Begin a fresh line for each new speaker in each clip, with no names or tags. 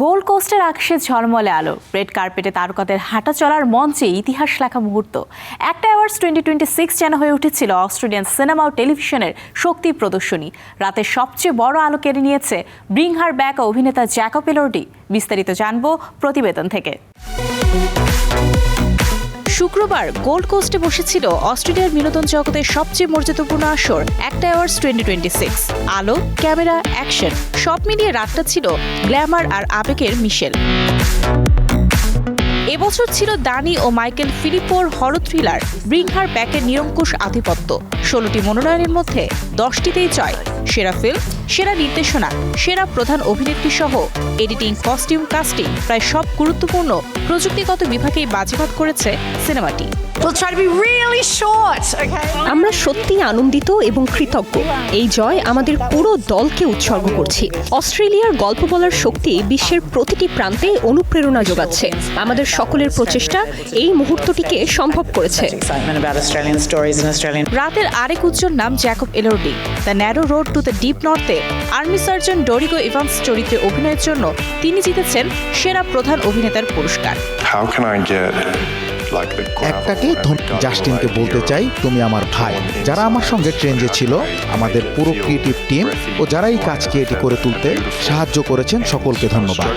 Gold কোস্টের আকাশে ঝলমলে আলো, রেড কার্পেটে তারকাদের হাঁটা চলার মঞ্চে ইতিহাস লেখা মুহূর্ত। একটা অ্যাওয়ার্ডস 2026 যেন হয়ে উঠেছিল অস্ট্রেলিয়ান সিনেমা ও টেলিভিশনের শক্তি প্রদর্শনী। রাতের সবচেয়ে বড় আলো কেড়ে নিয়েছে ব্রিং হার ব্যাক অভিনেতা জ্যাকব এলর্ডি। বিস্তারিত জানবো প্রতিবেদন থেকে। শুক্রবার গোল্ড কোস্টে বসেছিল অস্ট্রেলিয়ার বিনোদন জগতের সবচেয়ে মর্যাদাপূর্ণ আসর একটা অ্যাওয়ার্ডস 2026। আলো, ক্যামেরা, অ্যাকশন সব মিলিয়ে রাতটা ছিল গ্ল্যামার আর আবেগের মিশেল। এবছর ছিল দানি ও মাইকেল ফিলিপোর হরর থ্রিলার ব্রিং হার ব্যাকের নিরঙ্কুশ আধিপত্য। 16টি মনোনয়নের মধ্যে 10টিতেই জয়। সেরা ফিল্ম, সেরা নির্দেশনা, সেরা প্রধান অভিনেত্রী সহ এডিটিং, কস্টিউম, কাস্টিং প্রায় সব গুরুত্বপূর্ণ প্রযুক্তিগত বিভাগেই বাজিমাত করেছে সিনেমাটি।
আমরা সত্যিই আনন্দিত এবং কৃতজ্ঞ। এই জয় আমাদের পুরো দলকে উৎসর্গ করছি। অস্ট্রেলিয়ার গল্প বলার শক্তি বিশ্বের প্রতিটি প্রান্তে অনুপ্রেরণা যোগাচ্ছে। আমাদের সকলের প্রচেষ্টা এই মুহূর্তটিকে সম্ভব করেছে।
রাতের আরেক উজ্জ্বল নাম Jacob Elordi. The narrow road to the deep নর্থে আর্মি সার্জন ডরিগো ইভান্স চরিত্রে অভিনয়ের জন্য তিনি জিতেছেন সেরা প্রধান অভিনেতার পুরস্কার।
একটাকে জাস্টিনকে বলতে চাই, তুমি আমার ভাই। যারা আমার সঙ্গে ট্রেনে ছিল, আমাদের পুরো ক্রিয়েটিভ টিম ও যারা এই কাজকে এটি করে তুলতে সাহায্য করেছেন, সকলকে ধন্যবাদ।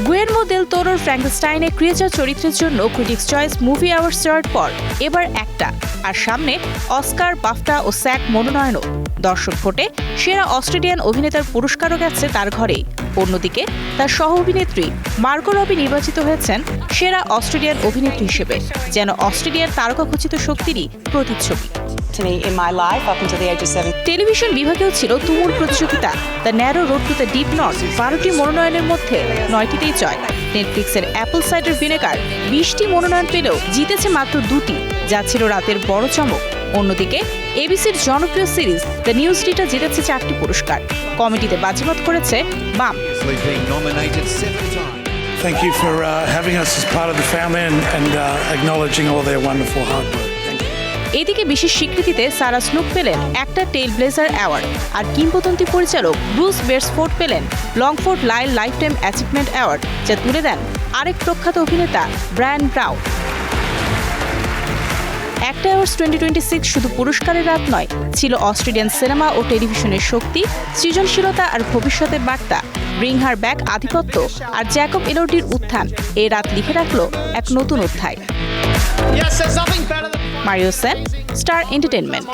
গুয়েলমো দেল তোরোর ফ্র্যাঙ্কেনস্টাইনে ক্রিয়েচার চরিত্রের জন্য ক্রিটিক্স চয়েস মুভি অ্যাওয়ার্ডস যাওয়ার পর এবার একটা, আর সামনে অস্কার, বাফটা ও স্যাক মনোনয়নও। দর্শক ভোটে সেরা অস্ট্রেলিয়ান অভিনেতার পুরস্কারও গেছে তার ঘরেই। অন্যদিকে তার সহ অভিনেত্রী মার্গো রবি নির্বাচিত হয়েছেন সেরা অস্ট্রেলিয়ান অভিনেত্রী হিসেবে, যেন অস্ট্রেলিয়ার তারকাখচিত শক্তিরই প্রতিচ্ছবি। টেলিভিশন বিভাগেও ছিল তুমুল প্রতিযোগিতা। The narrow road to the deep north 12টি মনোনয়নের মধ্যে 9টিতেই জয়। নেটফ্লিক্সের অ্যাপল সাইডার ভিনেগার 20টি মনোনয়ন পেলেও জিতেছে মাত্র 2টি, যা ছিল রাতের বড় চমক। অন্যদিকে এবিসির জনপ্রিয় সিরিজ দ্য নিউজ ডিটা জিতেছে 4টি পুরস্কার। কমেডিতে বাজিমাত করেছে বাম।
Thank you for having us as part of the family and acknowledging all their wonderful hard work. Thank you.
এদিকে বিশেষ স্বীকৃতিতে সারা স্নুক পেলেন একটা টেল ব্লেজার অ্যাওয়ার্ড, আর কিংবদন্তি পরিচালক ব্রুস বেয়ার্সফোর্ড পেলেন লংফোর্ড লাইল লাইফটাইম অ্যাচিভমেন্ট অ্যাওয়ার্ড, যা তুলে দেন আরেক প্রখ্যাত অভিনেতা ব্রায়ান ব্রাউন। একটা অ্যাওয়ার্ডস 2026 শুধু পুরস্কারের রাত নয়, ছিল অস্ট্রেলিয়ান সিনেমা ও টেলিভিশনের শক্তি, সৃজনশীলতা আর ভবিষ্যতের বার্তা। ব্রিং হার ব্যাক আধিপত্য আর জ্যাকব এলর্ডির উত্থান এই রাত লিখে রাখলো এক নতুন অধ্যায়। Mario Sen, star entertainment.